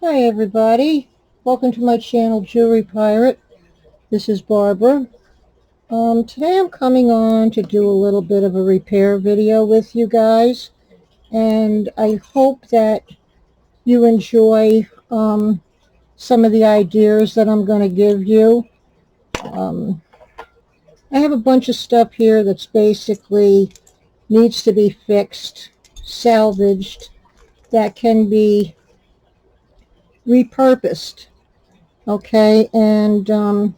Hi everybody, welcome to my channel Jewelry Pirate. This is Barbara. Today I'm coming on to do a little bit of a repair video with you guys, and I hope that you enjoy some of the ideas that I'm going to give you. I have a bunch of stuff here that's basically needs to be fixed, salvaged, that can be repurposed. Okay, and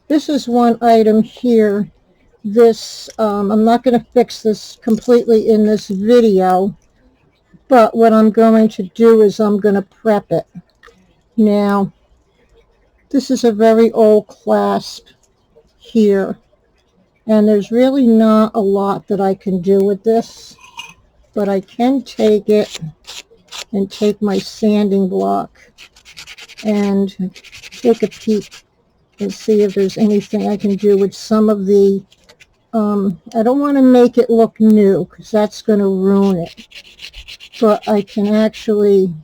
this is one item here. I'm not going to fix this completely in this video, but what I'm going to do is I'm going to prep it. Now, this is a very old clasp here, and there's really not a lot that I can do with this, but I can take it and take my sanding block and take a peek and see if there's anything I can do with some of the I don't want to make it look new because that's going to ruin it, but I can actually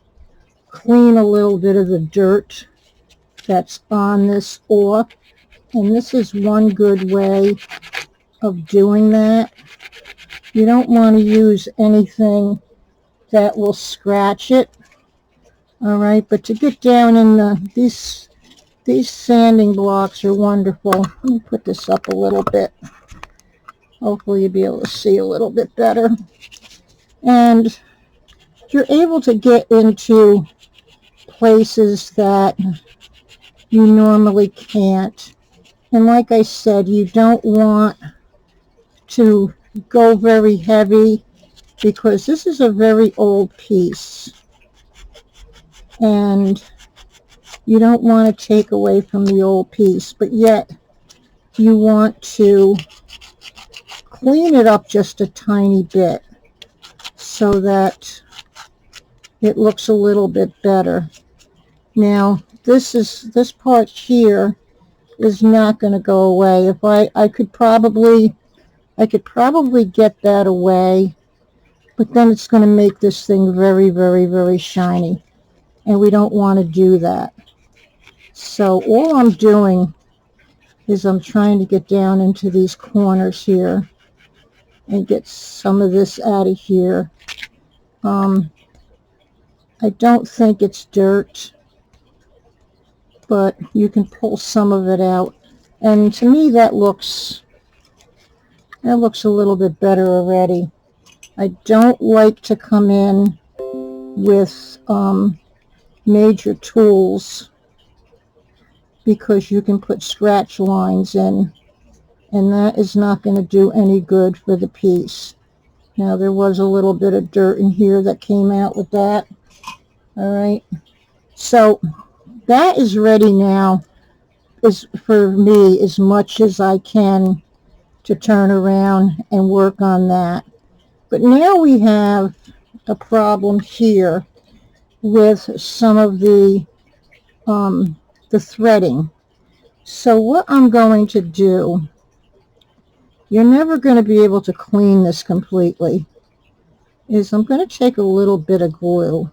clean a little bit of the dirt that's on this off, and this is one good way of doing that. You don't want to use anything that will scratch it, all right, but to get down in these sanding blocks are wonderful. Let me put this up a little bit. Hopefully you'll be able to see a little bit better. And you're able to get into places that you normally can't. And like I said, you don't want to go very heavy because this is a very old piece. And you don't want to take away from the old piece, but yet you want to clean it up just a tiny bit so that it looks a little bit better. Now, this part here is not going to go away. If I could probably get that away, but then it's going to make this thing very, very, very shiny, and we don't want to do that. So all I'm doing is I'm trying to get down into these corners here and get some of this out of here. I don't think it's dirt, but you can pull some of it out, and to me that looks a little bit better already. I don't like to come in with major tools because you can put scratch lines in, and that is not going to do any good for the piece. Now, there was a little bit of dirt in here that came out with that. All right, so that is ready now, is for me as much as I can to turn around and work on that. But now we have a problem here with some of the threading. So what I'm going to do, you're never going to be able to clean this completely, is I'm going to take a little bit of glue,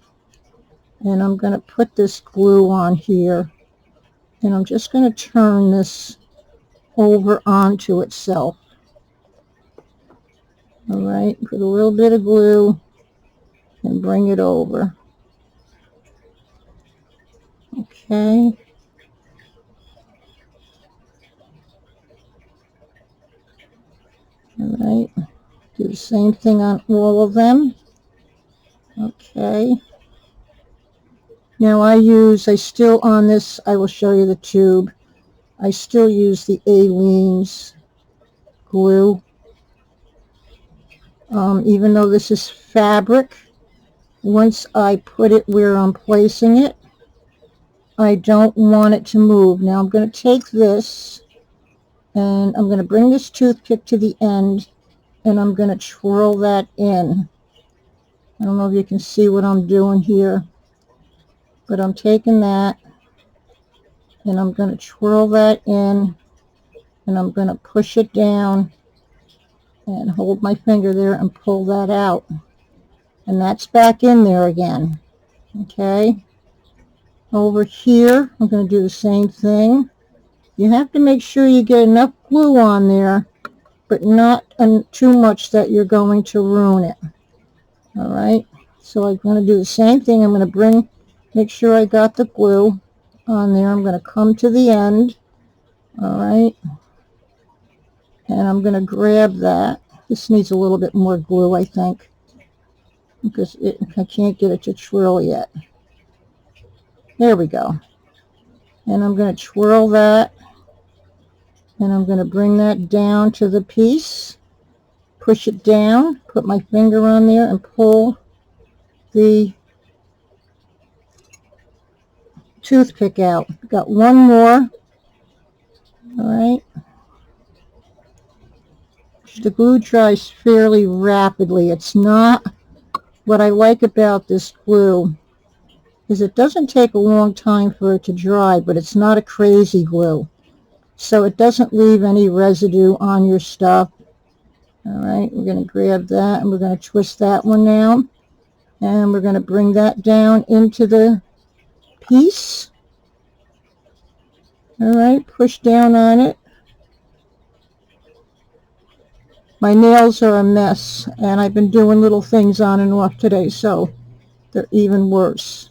and I'm going to put this glue on here, and I'm just going to turn this over onto itself. All right, put a little bit of glue and bring it over. Okay. All right, do the same thing on all of them. Okay. Now I still on this, I will show you the tube. I still use the Aleene's glue. Even though this is fabric, once I put it where I'm placing it, I don't want it to move. Now I'm going to take this, and I'm going to bring this toothpick to the end, and I'm going to twirl that in. I don't know if you can see what I'm doing here, but I'm taking that, and I'm going to twirl that in, and I'm going to push it down and hold my finger there and pull that out, and that's back in there again. Okay, Over here, I'm going to do the same thing. You have to make sure you get enough glue on there, but not too much that you're going to ruin it. All right, so I'm going to do the same thing. I'm going to make sure I got the glue on there. I'm going to come to the end. All right, and I'm going to grab that. This needs a little bit more glue, I think, because I can't get it to twirl yet. There we go. And I'm going to twirl that, and I'm going to bring that down to the piece, push it down, put my finger on there, and pull the toothpick out. Got one more. All right. The glue dries fairly rapidly. It's not, what I like about this glue is it doesn't take a long time for it to dry, but it's not a crazy glue. So it doesn't leave any residue on your stuff. All right, we're going to grab that and we're going to twist that one now. And we're going to bring that down into the piece. All right, push down on it. My nails are a mess, and I've been doing little things on and off today, so they're even worse.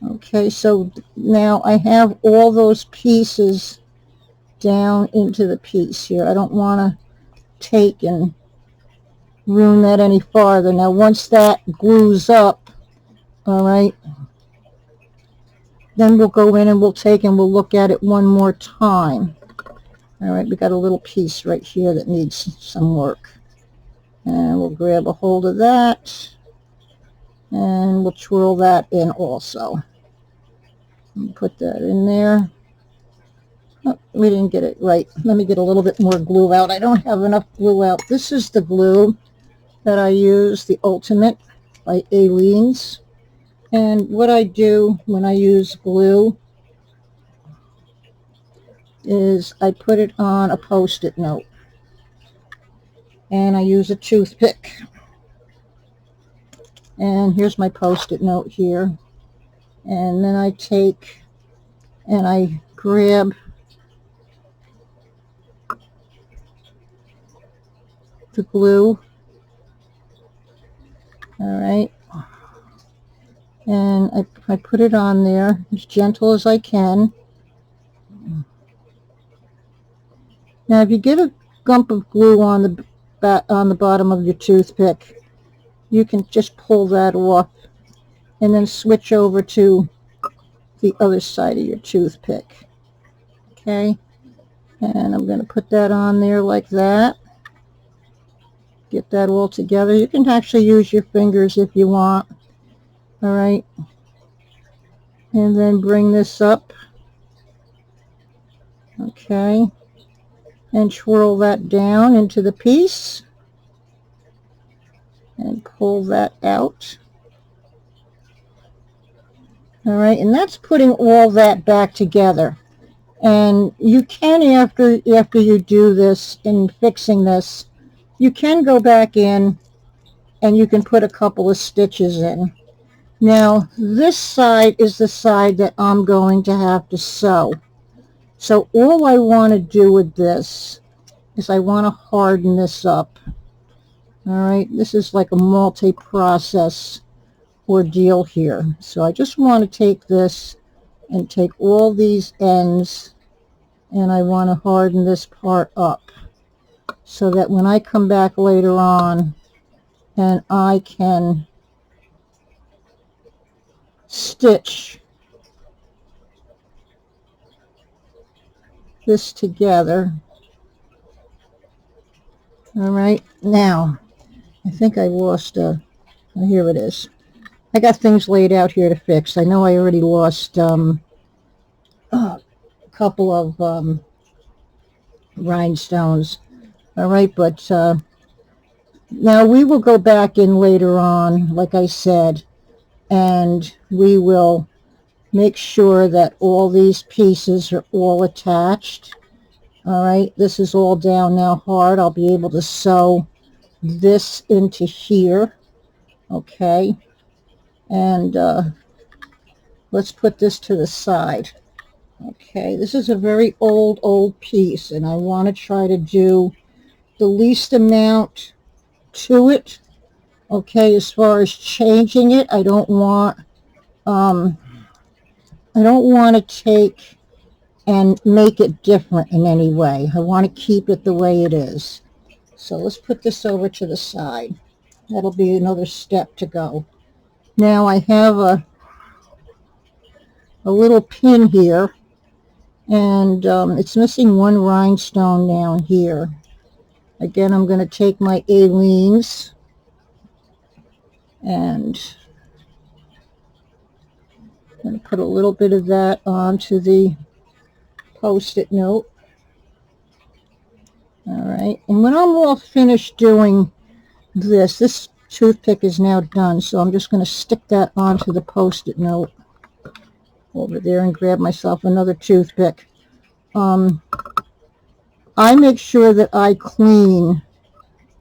Okay, so now I have all those pieces down into the piece here. I don't want to take and ruin that any farther. Now, once that glues up, all right, then we'll go in and we'll take and we'll look at it one more time. All right, we got a little piece right here that needs some work. And we'll grab a hold of that. And we'll twirl that in also. And put that in there. Oh, we didn't get it right. Let me get a little bit more glue out. I don't have enough glue out. This is the glue that I use, the Ultimate by Aleene's. And what I do when I use glue is I put it on a Post-it note. And I use a toothpick. And here's my Post-it note here. And then I take and I grab the glue. All right. And I put it on there as gentle as I can. Now, if you get a gump of glue on the bottom of your toothpick, you can just pull that off and then switch over to the other side of your toothpick. Okay, and I'm going to put that on there like that. Get that all together. You can actually use your fingers if you want. All right, and then bring this up. Okay, and twirl that down into the piece and pull that out. All right, and that's putting all that back together. And you can, after you do this and fixing this, you can go back in and you can put a couple of stitches in. Now, this side is the side that I'm going to have to sew. So all I want to do with this is I want to harden this up. All right, this is like a multi-process ordeal here. So I just want to take this and take all these ends and I want to harden this part up so that when I come back later on and I can stitch this together. All right, now I think I lost here it is. I got things laid out here to fix. I know I already lost a couple of rhinestones. All right, but now we will go back in later on, like I said, and we will make sure that all these pieces are all attached. All right, this is all down now hard. I'll be able to sew this into here. Okay, and let's put this to the side. Okay, this is a very old piece, and I want to try to do the least amount to it. Okay, as far as changing it, I don't want to take and make it different in any way. I want to keep it the way it is. So let's put this over to the side. That'll be another step to go. Now I have a little pin here, and it's missing one rhinestone down here. Again, I'm going to take my Aleene's and I'm going to put a little bit of that onto the Post-it note. All right, and when I'm all finished doing this toothpick is now done, so I'm just going to stick that onto the Post-it note over there and grab myself another toothpick. I make sure that I clean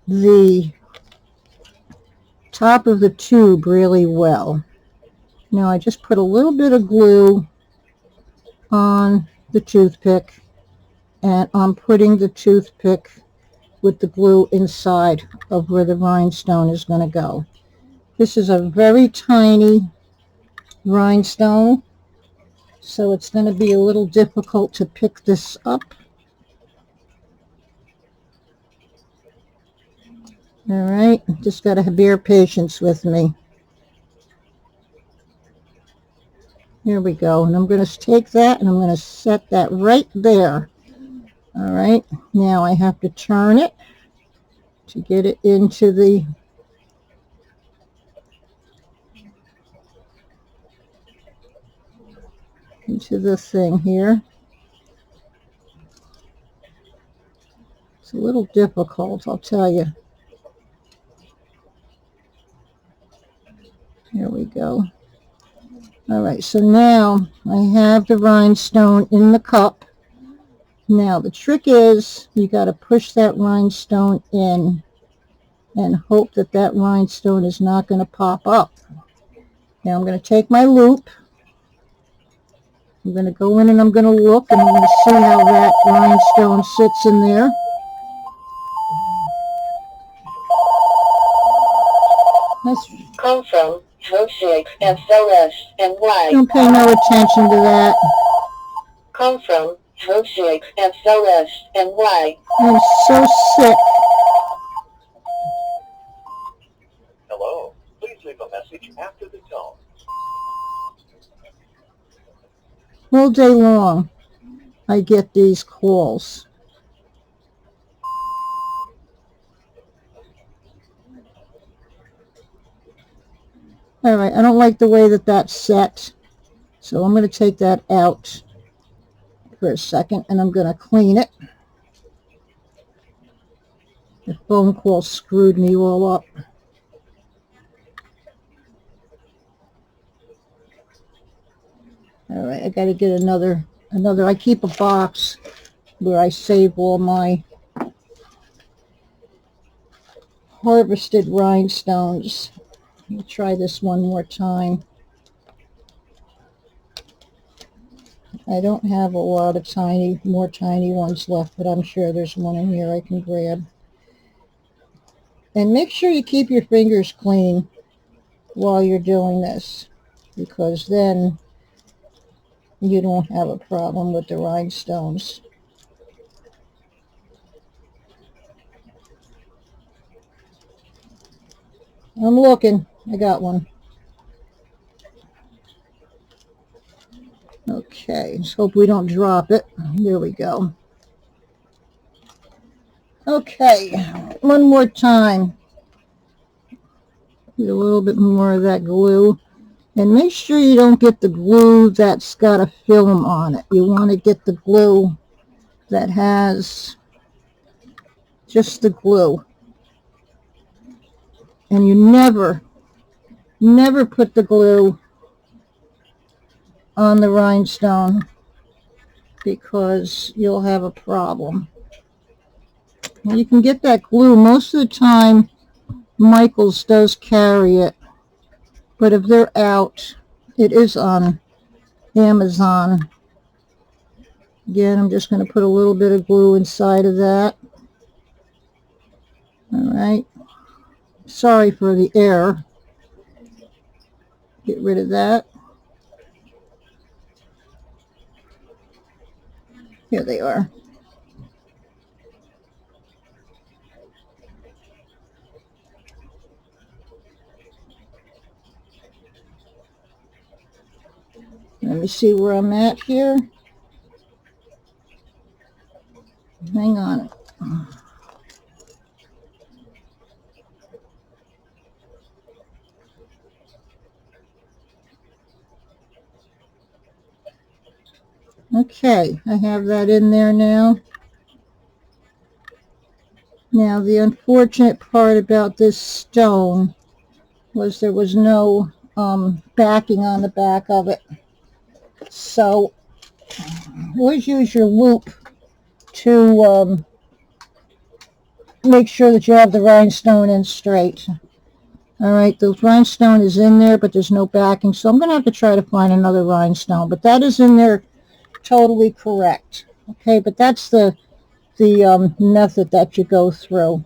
the top of the tube really well. Now I just put a little bit of glue on the toothpick, and I'm putting the toothpick with the glue inside of where the rhinestone is going to go. This is a very tiny rhinestone, so it's going to be a little difficult to pick this up. All right, just got to bear patience with me. Here we go, and I'm going to take that and I'm going to set that right there. All right, now I have to turn it to get it into the thing here. It's a little difficult, I'll tell you. Here we go. All right, so now I have the rhinestone in the cup. Now the trick is you got to push that rhinestone in and hope that that rhinestone is not going to pop up. Now I'm going to take my loop. I'm going to go in and I'm going to look, and I'm going to see how that rhinestone sits in there. That's Call from 06 SOS and Y. Don't pay no attention to that. Call from 06 SOS and Y. I'm so sick. Hello. Please leave a message after the tone. All day long, I get these calls. All right, I don't like the way that that's set, so I'm going to take that out for a second, and I'm going to clean it. The phone call screwed me all up. All right, I got to get another. I keep a box where I save all my harvested rhinestones. Let me try this one more time. I don't have a lot of more tiny ones left, but I'm sure there's one in here I can grab. And make sure you keep your fingers clean while you're doing this, because then you don't have a problem with the rhinestones. I'm looking. I got one. Okay, let's hope we don't drop it. There we go. Okay, one more time. Get a little bit more of that glue. And make sure you don't get the glue that's got a film on it. You want to get the glue that has just the glue. And you never put the glue on the rhinestone, because you'll have a problem. Now you can get that glue. Most of the time, Michael's does carry it. But if they're out, it is on Amazon. Again, I'm just going to put a little bit of glue inside of that. All right. Sorry for the air. Get rid of that. Here they are. Let me see where I'm at here. Hang on. Okay, I have that in there now. Now, the unfortunate part about this stone was there was no backing on the back of it. So, always use your loop to make sure that you have the rhinestone in straight. All right, the rhinestone is in there, but there's no backing, so I'm going to have to try to find another rhinestone, but that is in there totally correct. Okay, but that's the method that you go through.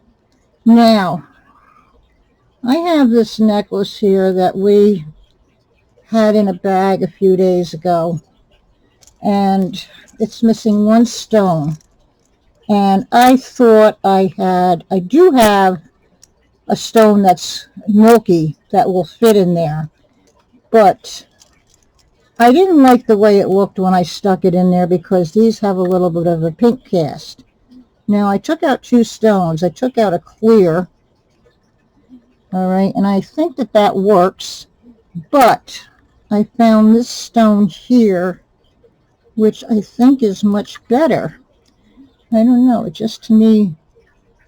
Now, I have this necklace here that we had in a bag a few days ago, and it's missing one stone. And I thought I do have a stone that's milky that will fit in there, but I didn't like the way it looked when I stuck it in there because these have a little bit of a pink cast. Now, I took out two stones. I took out a clear, all right, and I think that that works, but I found this stone here, which I think is much better. I don't know, it just to me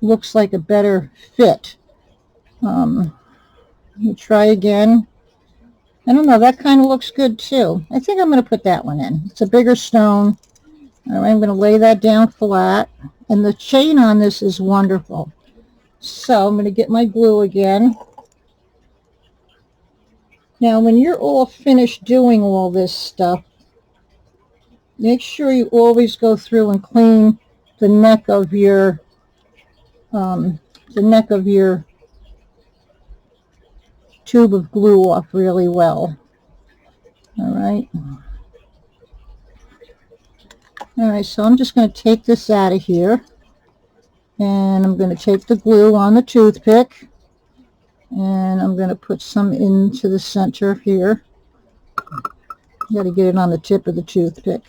looks like a better fit. Let me try again. I don't know, that kind of looks good too. I think I'm going to put that one in. It's a bigger stone. All right, I'm going to lay that down flat. And the chain on this is wonderful. So I'm going to get my glue again. Now, when you're all finished doing all this stuff, make sure you always go through and clean the neck of your tube of glue off really well. All right. All right, so I'm just going to take this out of here, and I'm going to take the glue on the toothpick, and I'm going to put some into the center here. You got to get it on the tip of the toothpick.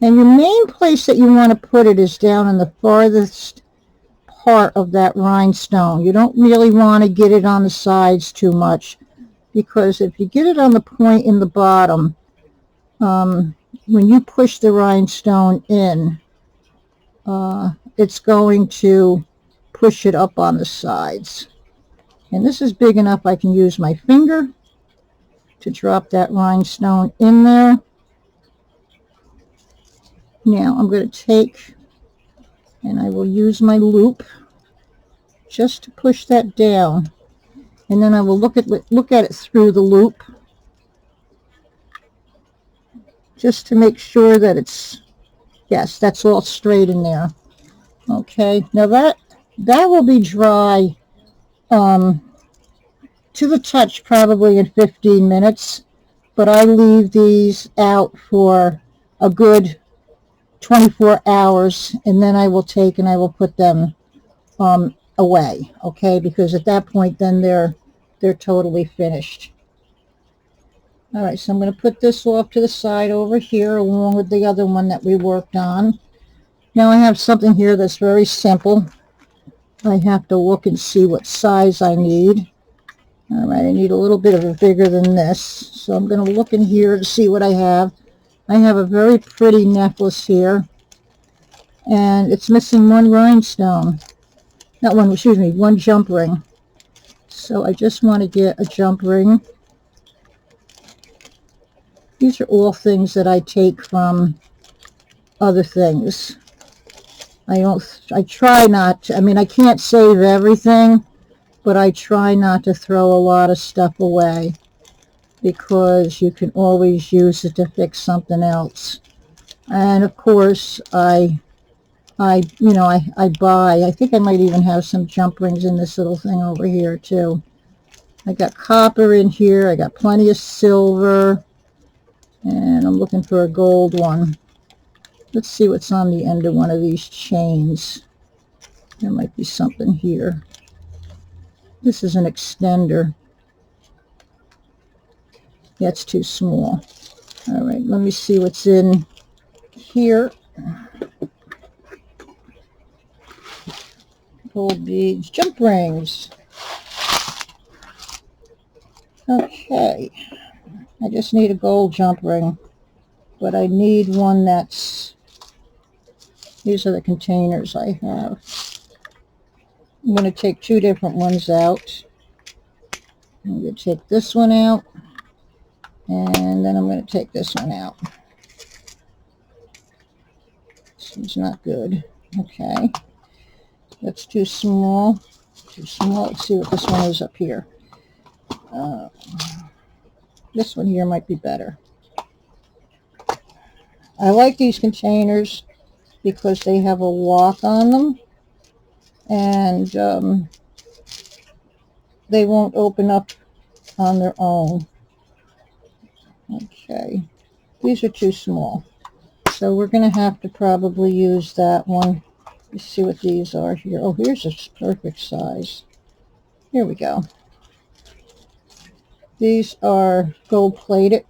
And your main place that you want to put it is down in the farthest part of that rhinestone. You don't really want to get it on the sides too much, because if you get it on the point in the bottom, when you push the rhinestone in, it's going to push it up on the sides. And this is big enough I can use my finger to drop that rhinestone in there. Now I'm going to take, and I will use my loop just to push that down, and then I will look at it through the loop just to make sure that it's, yes, that's all straight in there. Okay, now that will be dry to the touch probably in 15 minutes, but I leave these out for a good 24 hours, and then I will take and I will put them away, okay, because at that point then they're totally finished. All right, so I'm going to put this off to the side over here along with the other one that we worked on. Now I have something here that's very simple. I have to look and see what size I need. All right, I need a little bit of a bigger than this. So I'm going to look in here to see what I have. I have a very pretty necklace here, and it's missing one rhinestone. Not one, excuse me, one jump ring. So I just want to get a jump ring. These are all things that I take from other things. I try not to, I mean, I can't save everything, but I try not to throw a lot of stuff away. because you can always use it to fix something else. And of course, I buy, I think I might even have some jump rings in this little thing over here too. I got copper in here, I got plenty of silver, and I'm looking for a gold one. Let's see what's on the end of one of these chains. There might be something here. This is an extender. That's too small. All right, let me see what's in here. Gold beads, jump rings. Okay, I just need a gold jump ring, but I need one that's, these are the containers I have. I'm going to take two different ones out. I'm going to take this one out, and then I'm going to take this one out. This one's not good. Okay, that's too small. Too small. Let's see what this one is up here. This one here might be better. I like these containers because they have a lock on them, and they won't open up on their own. Okay, these are too small, so we're going to have to probably use that one. Let's see what these are here. Oh, here's a perfect size. Here we go. These are gold plated.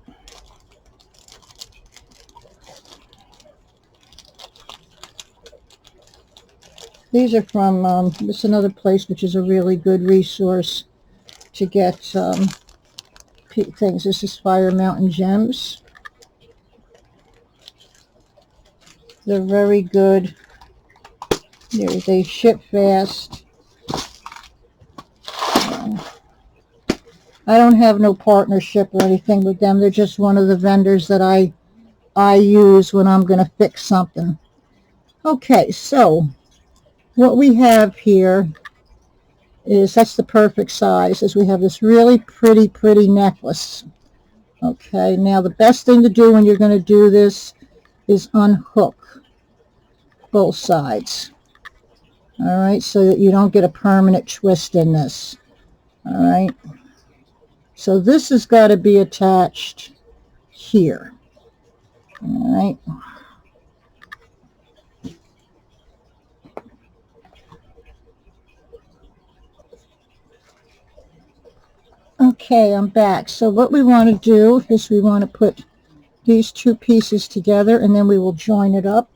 These are from, this is another place which is a really good resource to get things. This is Fire Mountain Gems. They're very good. They ship fast. I don't have no partnership or anything with them. They're just one of the vendors that I use when I'm going to fix something. Okay, so what we have here is, that's the perfect size, is we have this really pretty necklace. Okay, now the best thing to do when you're going to do this is unhook both sides. All right, so that you don't get a permanent twist in this. All right, so this has got to be attached here. All right. Okay, I'm back. So what we want to do is we want to put these two pieces together, and then we will join it up.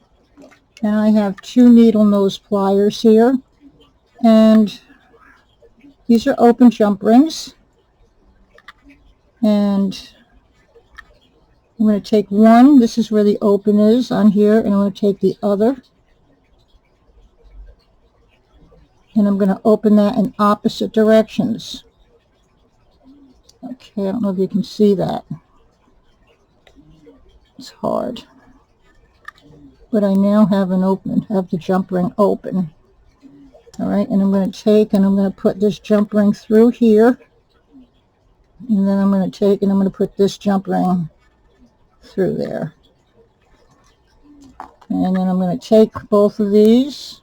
And I have two needle nose pliers here, and these are open jump rings. And I'm going to take one, this is where the open is on here, and I'm going to take the other, and I'm going to open that in opposite directions. Okay, I don't know if you can see that. It's hard. But I now have the jump ring open. All right, and I'm going to take and I'm going to put this jump ring through here. And then I'm going to take and I'm going to put this jump ring through there. And then I'm going to take both of these.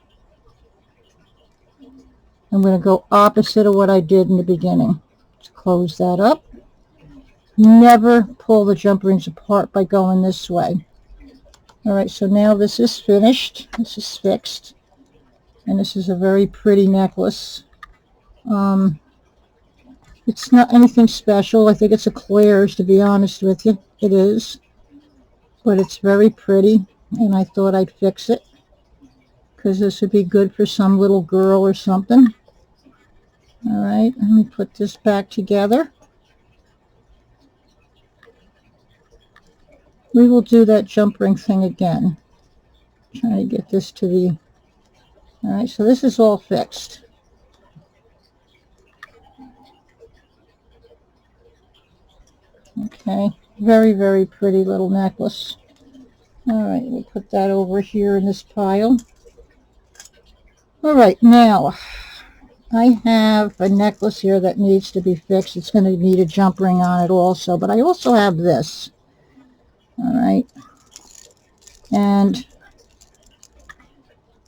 I'm going to go opposite of what I did in the beginning. Let's close that up. Never pull the jump rings apart by going this way. All right, so now this is finished. This is fixed. And this is a very pretty necklace. It's not anything special. I think it's a Claire's, to be honest with you. It is. But it's very pretty, and I thought I'd fix it, because this would be good for some little girl or something. All right, let me put this back together. We will do that jump ring thing again. Trying to get this to the... All right, so this is all fixed. Okay, very pretty little necklace. All right, we'll put that over here in this pile. All right, now I have a necklace here that needs to be fixed. It's going to need a jump ring on it also, but I also have this. All right. And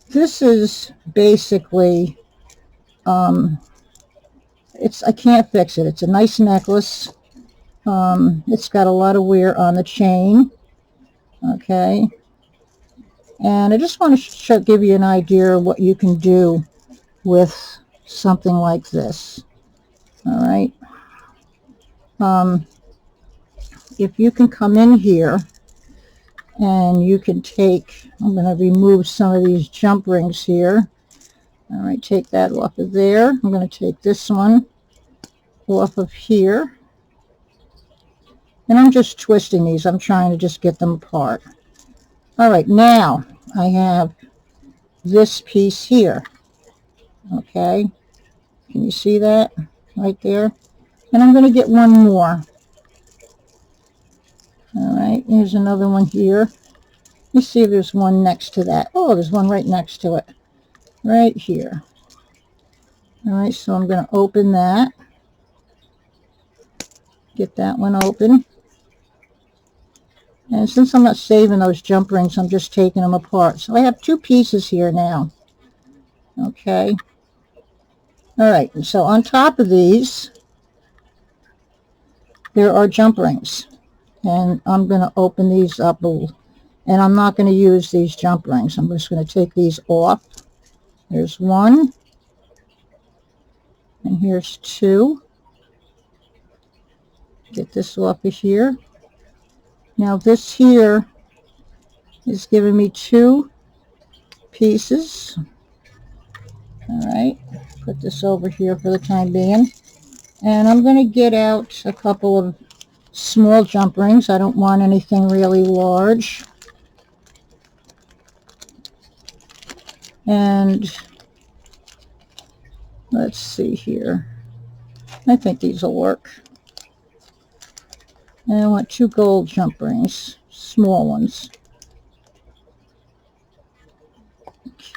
this is basically, I can't fix it. It's a nice necklace. It's got a lot of wear on the chain. Okay. And I just want to give you an idea of what you can do with something like this. All right. If you can come in here and you can take, I'm going to remove some of these jump rings here. All right, take that off of there. I'm going to take this one off of here. And I'm just twisting these. I'm trying to just get them apart. All right, now I have this piece here. Okay, can you see that right there? And I'm going to get one more. All right, here's another one here. Let's see if there's one next to that. Oh, there's one right next to it. Right here. All right, so I'm going to open that. Get that one open. And since I'm not saving those jump rings, I'm just taking them apart. So I have two pieces here now. Okay. All right, and so on top of these, there are jump rings. And I'm going to open these up, and I'm not going to use these jump rings. I'm just going to take these off. There's one. And here's two. Get this off of here. Now this here is giving me two pieces. All right, put this over here for the time being. And I'm going to get out a couple of small jump rings. I don't want anything really large. And let's see here. I think these will work. And I want two gold jump rings, small ones.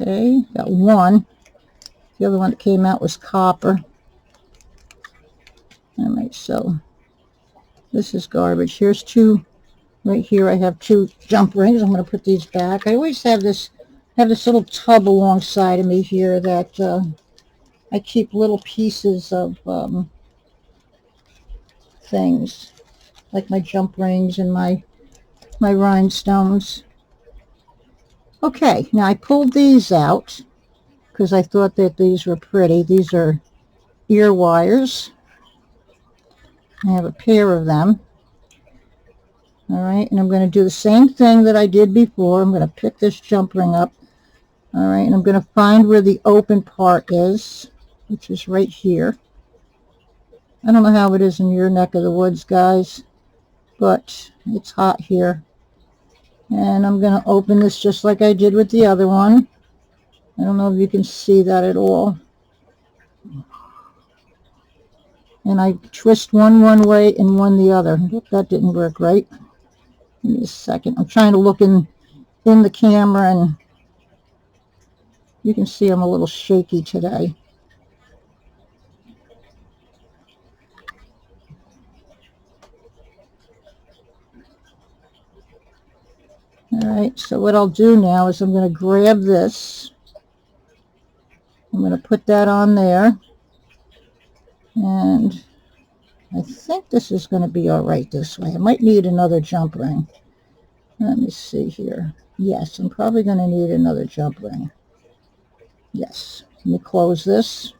Okay, got one. The other one that came out was copper. All right, so this is garbage. Here's two. Right here I have two jump rings. I'm going to put these back. I always have this little tub alongside of me here that I keep little pieces of things, like my jump rings and my rhinestones. Okay, now I pulled these out because I thought that these were pretty. These are ear wires. I have a pair of them. All right, and I'm going to do the same thing that I did before. I'm going to pick this jump ring up. All right, and I'm going to find where the open part is, which is right here. I don't know how it is in your neck of the woods, guys, but it's hot here. And I'm going to open this just like I did with the other one. I don't know if you can see that at all. And I twist one way and one the other. That didn't work right. Give me a second. I'm trying to look in the camera, and you can see I'm a little shaky today. All right, so what I'll do now is I'm going to grab this. I'm going to put that on there. And I think this is going to be all right this way. I might need another jump ring. Let me see here. Yes, I'm probably going to need another jump ring. Yes. Let me close this.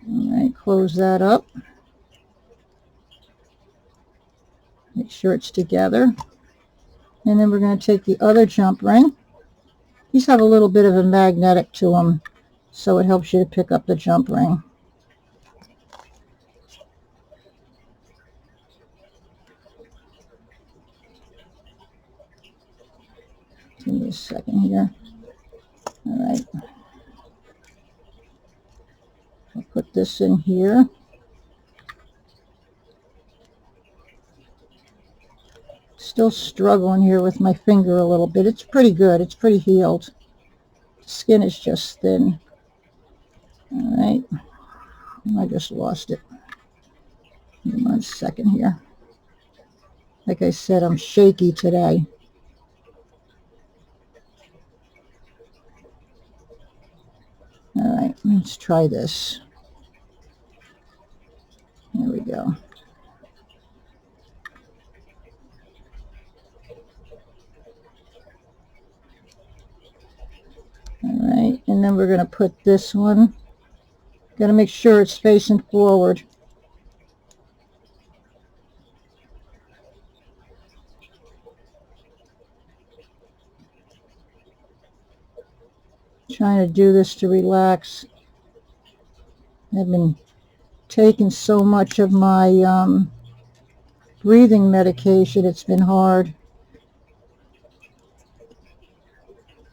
All right, close that up. Make sure it's together. And then we're going to take the other jump ring. These have a little bit of a magnetic to them, so it helps you to pick up the jump ring. Give me a second here. All right. I'll put this in here. Still struggling here with my finger a little bit. It's pretty good. It's pretty healed. Skin is just thin. All right. I just lost it. Give me 1 second here. Like I said, I'm shaky today. All right, let's try this. There we go. All right, and then we're going to put this one. Got to make sure it's facing forward. Trying to do this to relax. I've been taking so much of my breathing medication, it's been hard.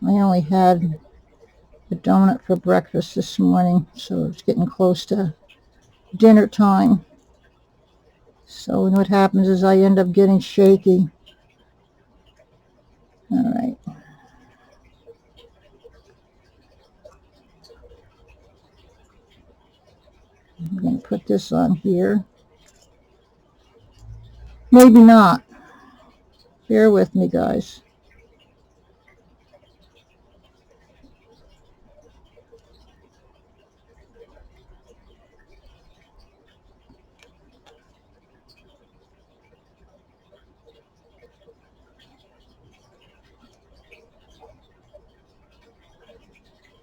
I only had a donut for breakfast this morning, so it's getting close to dinner time. So what happens is I end up getting shaky. All right. I'm going to put this on here. Maybe not. Bear with me, guys.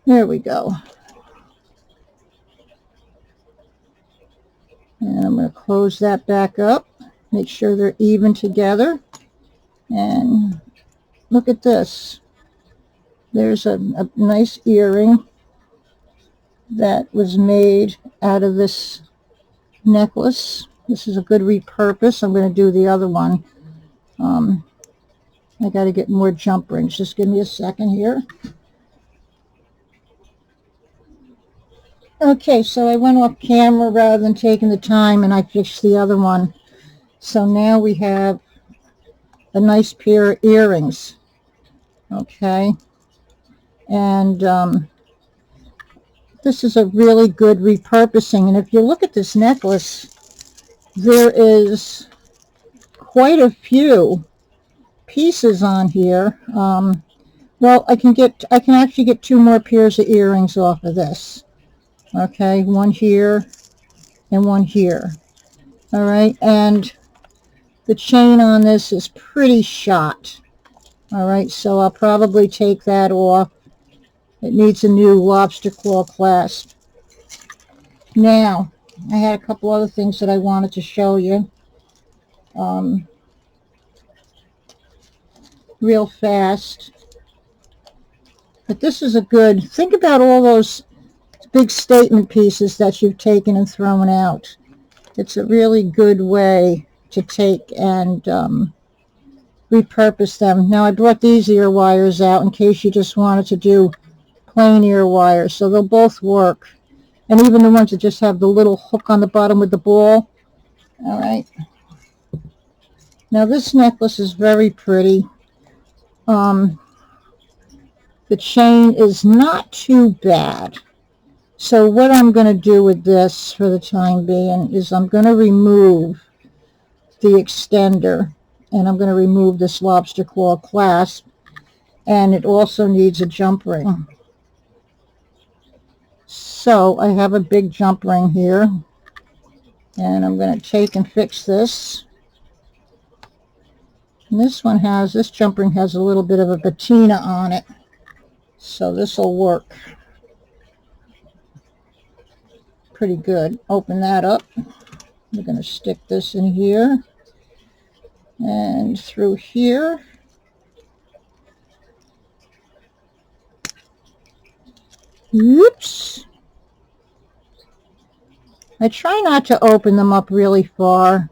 There we go. And I'm going to close that back up. Make sure they're even together. And look at this. There's a nice earring that was made out of this necklace. This is a good repurpose. I'm going to do the other one. I got to get more jump rings. Just give me a second here. Okay, so I went off camera rather than taking the time, and I fixed the other one. So now we have a nice pair of earrings. Okay, and this is a really good repurposing. And if you look at this necklace, there is quite a few pieces on here. Well, I can actually get 2 more pairs of earrings off of this. Okay, one here and one here. All right, and the chain on this is pretty shot. All right, so I'll probably take that off. It needs a new lobster claw clasp. Now, I had a couple other things that I wanted to show you real fast. But this is a good, think about all those big statement pieces that you've taken and thrown out. It's a really good way to take and repurpose them. Now I brought these ear wires out in case you just wanted to do plain ear wires, so they'll both work. And even the ones that just have the little hook on the bottom with the ball. All right. Now this necklace is very pretty. The chain is not too bad. So what I'm going to do with this for the time being is I'm going to remove the extender, and I'm going to remove this lobster claw clasp, and it also needs a jump ring. So I have a big jump ring here, and I'm going to take and fix this. And this jump ring has a little bit of a patina on it, so this will work pretty good. Open that up. We're going to stick this in here and through here. Whoops. I try not to open them up really far,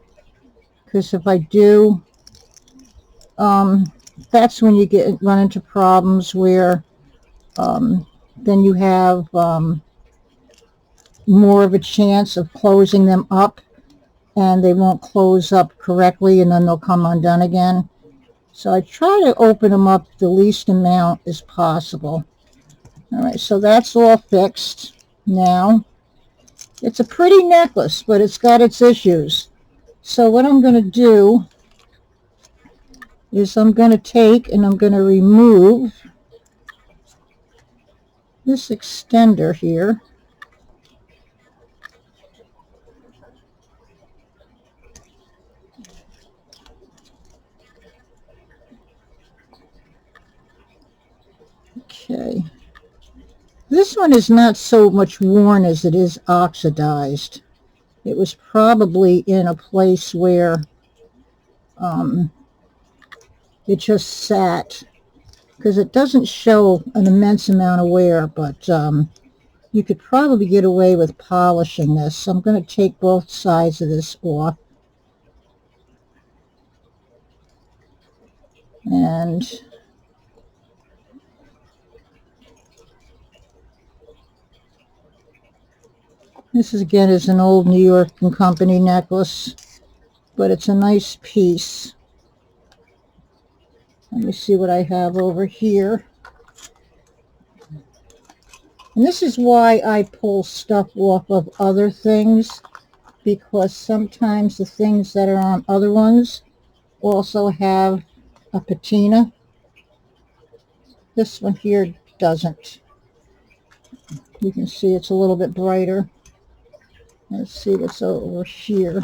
because if I do, that's when you run into problems where then you have more of a chance of closing them up, and they won't close up correctly, and then they'll come undone again. So I try to open them up the least amount as possible. All right, so that's all fixed now. It's a pretty necklace, but it's got its issues. So what I'm going to do is I'm going to take and I'm going to remove this extender here. Okay. This one is not so much worn as it is oxidized. It was probably in a place where it just sat, because it doesn't show an immense amount of wear, but you could probably get away with polishing this. So I'm going to take both sides of this off. And this is, again, is an old New York and Company necklace, but it's a nice piece. Let me see what I have over here. And this is why I pull stuff off of other things, because sometimes the things that are on other ones also have a patina. This one here doesn't. You can see it's a little bit brighter. Let's see what's over here.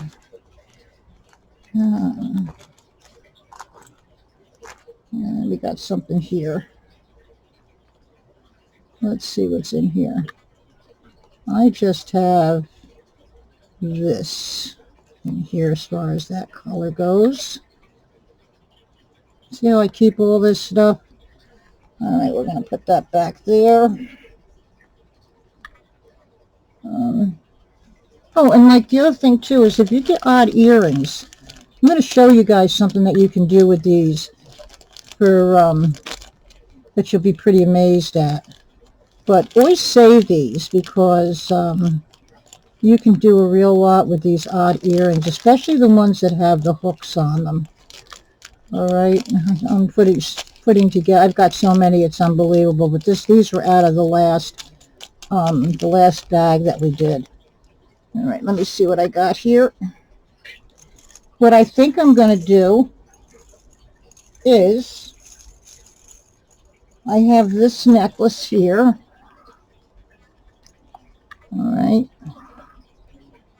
And we got something here. Let's see what's in here. I just have this in here as far as that color goes. See how I keep all this stuff? All right, we're going to put that back there. Oh, and like the other thing too is if you get odd earrings, I'm going to show you guys something that you can do with these for that you'll be pretty amazed at. But always save these, because you can do a real lot with these odd earrings, especially the ones that have the hooks on them. All right, I'm putting together. I've got so many, it's unbelievable. But these were out of the last bag that we did. All right, let me see what I got here. What I think I'm going to do is I have this necklace here. All right,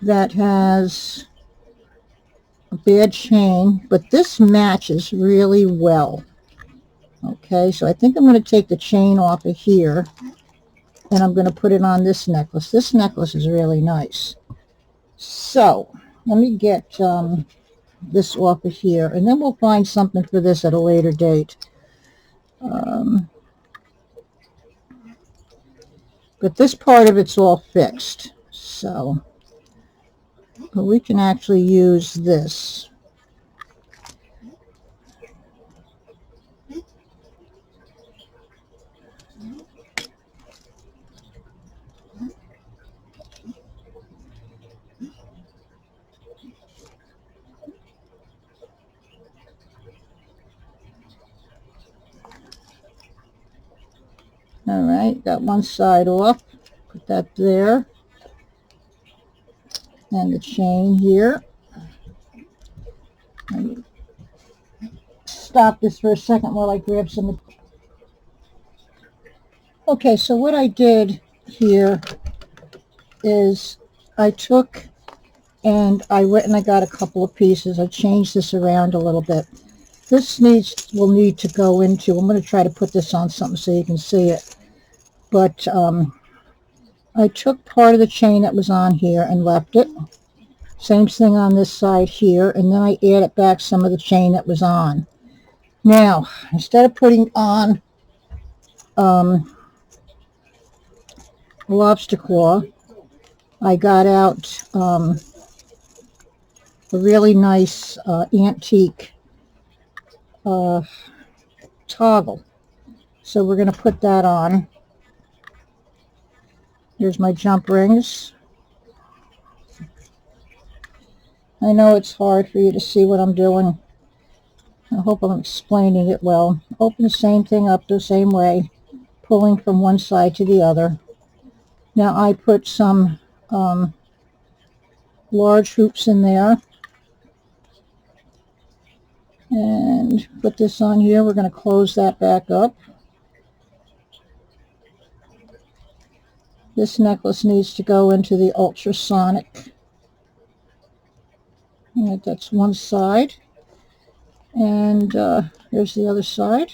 that has a bad chain, but this matches really well. Okay, so I think I'm going to take the chain off of here and I'm going to put it on this necklace. This necklace is really nice. So let me get this off of here, and then we'll find something for this at a later date. But this part of it's all fixed, so but we can actually use this. All right, got one side off. Put that there. And the chain here. Let me stop this for a second while I grab some. Okay, so what I did here is I took and I went and I got a couple of pieces. I changed this around a little bit. This will need to go into, I'm going to try to put this on something so you can see it. But I took part of the chain that was on here and left it. Same thing on this side here, and then I added back some of the chain that was on. Now, instead of putting on lobster claw, I got out a really nice antique toggle. So we're going to put that on. Here's my jump rings. I know it's hard for you to see what I'm doing. I hope I'm explaining it well. Open the same thing up the same way, pulling from one side to the other. Now I put some large hoops in there and put this on here. We're going to close that back up. This necklace needs to go into the ultrasonic. Right, that's one side. And here's the other side.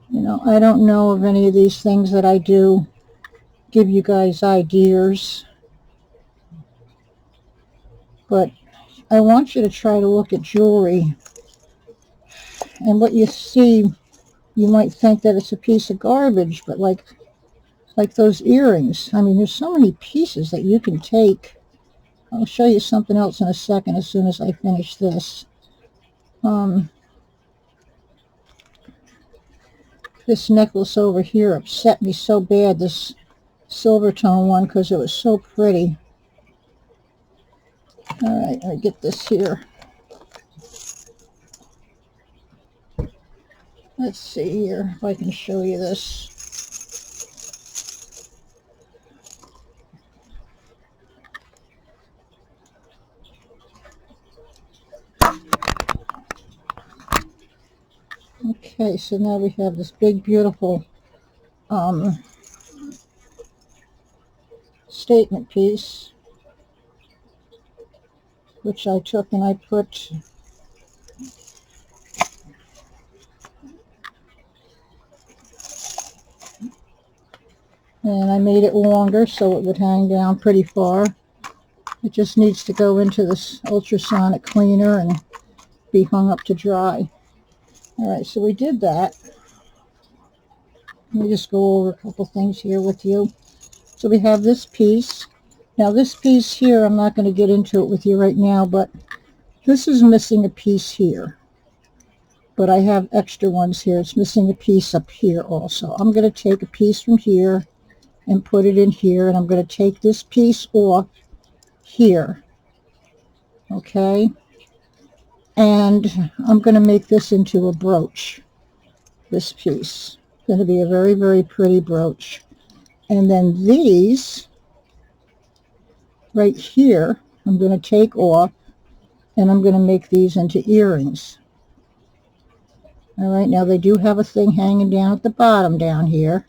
You know, I don't know of any of these things that I do give you guys ideas, but I want you to try to look at jewelry, and what you see, you might think that it's a piece of garbage, but like those earrings, I mean, there's so many pieces that you can take. I'll show you something else in a second as soon as I finish this. This necklace over here upset me so bad, this silver tone one, because it was so pretty. All right, I get this here. Let's see here if I can show you this. Okay, so now we have this big, beautiful statement piece, which I took and I put and I made it longer so it would hang down pretty far. It just needs to go into this ultrasonic cleaner and be hung up to dry. All right, so we did that. Let me just go over a couple things here with you. So we have this piece. Now this piece here, I'm not going to get into it with you right now, but this is missing a piece here. But I have extra ones here. It's missing a piece up here also. I'm going to take a piece from here and put it in here, and I'm going to take this piece off here. Okay? And I'm going to make this into a brooch, this piece. It's going to be a very, very pretty brooch. And then these right here, I'm going to take off, and I'm going to make these into earrings. All right, now they do have a thing hanging down at the bottom down here.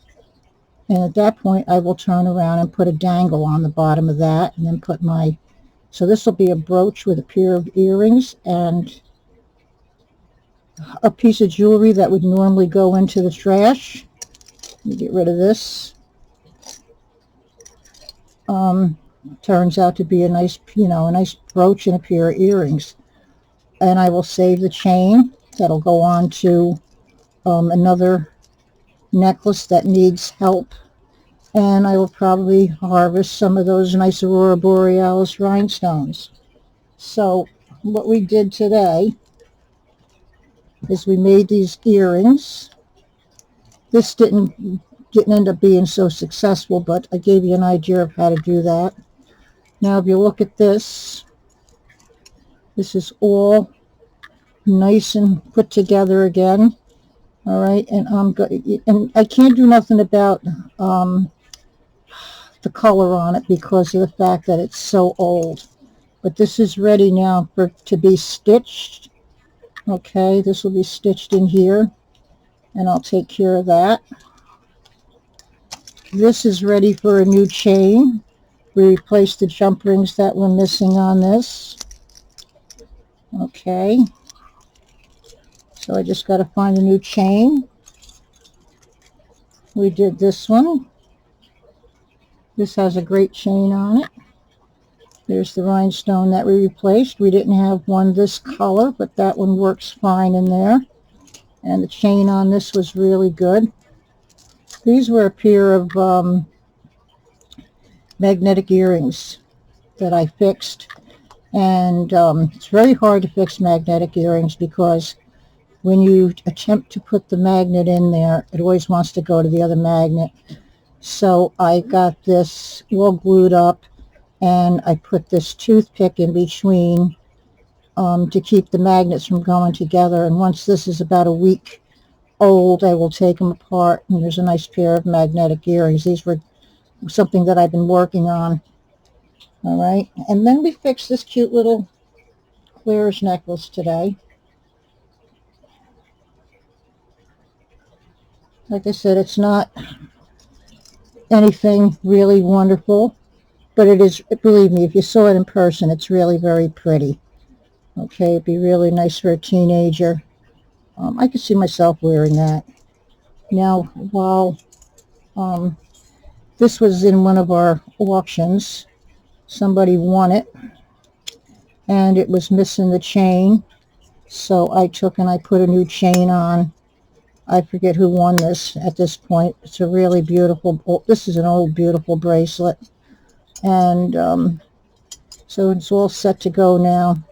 And at that point, I will turn around and put a dangle on the bottom of that, and then put my, so this will be a brooch with a pair of earrings and a piece of jewelry that would normally go into the trash. Let me get rid of this. Turns out to be a nice, you know, a nice brooch and a pair of earrings. And I will save the chain. That'll go on to another necklace that needs help. And I will probably harvest some of those nice Aurora Borealis rhinestones. So what we did today is we made these earrings. This didn't end up being so successful, but I gave you an idea of how to do that. Now if you look at this, this is all nice and put together again. All right, and I can't do nothing about the color on it because of the fact that it's so old. But this is ready now to be stitched. Okay, this will be stitched in here, and I'll take care of that. This is ready for a new chain. We replaced the jump rings that were missing on this. Okay. So I just got to find a new chain. We did this one. This has a great chain on it. There's the rhinestone that we replaced. We didn't have one this color, but that one works fine in there. And the chain on this was really good. These were a pair of magnetic earrings that I fixed. And it's very hard to fix magnetic earrings because when you attempt to put the magnet in there, it always wants to go to the other magnet. So I got this all glued up, and I put this toothpick in between to keep the magnets from going together. And once this is about a week old, I will take them apart, and there's a nice pair of magnetic earrings. These were something that I've been working on. All right, and then we fixed this cute little Claire's necklace today. Like I said, it's not anything really wonderful, but it is, believe me, if you saw it in person, it's really very pretty. Okay, it'd be really nice for a teenager. I could see myself wearing that. Now, while this was in one of our auctions, somebody won it, and it was missing the chain, so I took and I put a new chain on. I forget who won this at this point. It's a really beautiful, this is an old beautiful bracelet, and so it's all set to go now.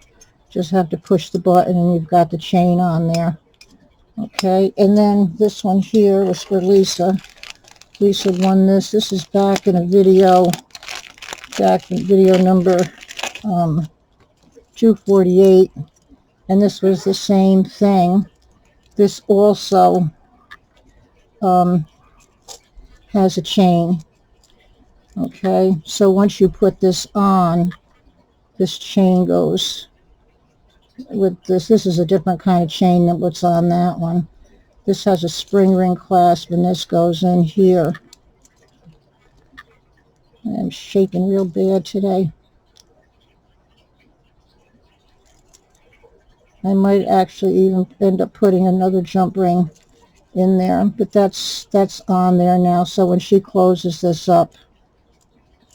Just have to push the button and you've got the chain on there. Okay, and then this one here was for Lisa. Lisa won this. This is back in a video, back in video number 248, and this was the same thing. This also has a chain. Okay, so once you put this on, this chain goes with this. This is a different kind of chain than what's on that one. This has a spring ring clasp, and this goes in here. I'm shaking real bad today. I might actually even end up putting another jump ring in there, but that's on there now. So when she closes this up,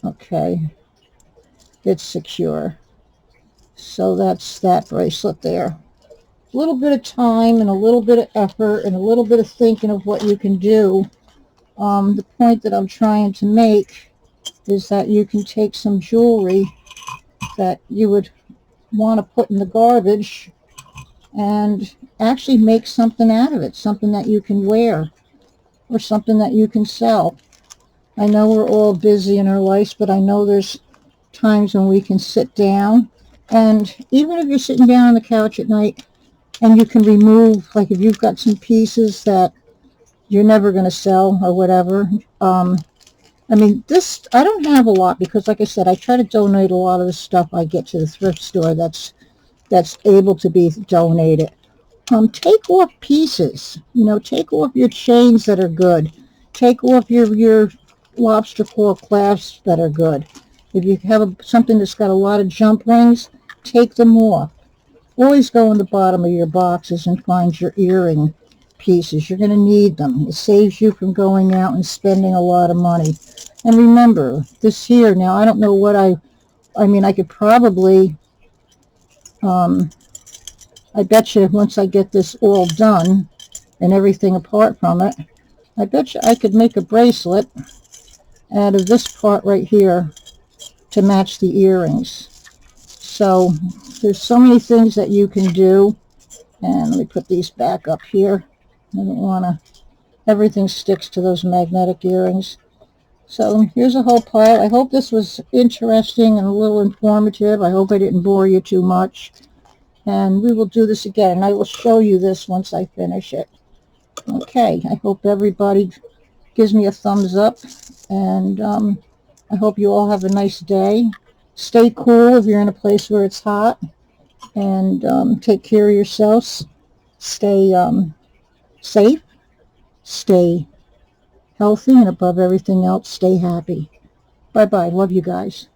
okay, it's secure. So that's that bracelet there. A little bit of time and a little bit of effort and a little bit of thinking of what you can do. The point that I'm trying to make is that you can take some jewelry that you would want to put in the garbage and actually make something out of it, something that you can wear or something that you can sell. I know we're all busy in our lives, but I know there's times when we can sit down, and even if you're sitting down on the couch at night and you can remove, like if you've got some pieces that you're never going to sell or whatever. I mean, this, I don't have a lot because, like I said, I try to donate a lot of the stuff I get to the thrift store that's able to be donated. Take off pieces, take off your chains that are good. Take off your lobster claw clasps that are good. If you have something that's got a lot of jump rings, take them off. Always go in the bottom of your boxes and find your earring pieces. You're going to need them. It saves you from going out and spending a lot of money. And remember, this here, now I don't know what I mean, I could probably, I bet you once I get this all done and everything apart from it, I bet you I could make a bracelet out of this part right here to match the earrings. So there's so many things that you can do. And let me put these back up here. I don't want to, everything sticks to those magnetic earrings. So here's a whole pile. I hope this was interesting and a little informative. I hope I didn't bore you too much. And we will do this again. And I will show you this once I finish it. Okay, I hope everybody gives me a thumbs up. And I hope you all have a nice day. Stay cool if you're in a place where it's hot. And take care of yourselves. Stay safe. Stay healthy. And above everything else, stay happy. Bye-bye. Love you guys.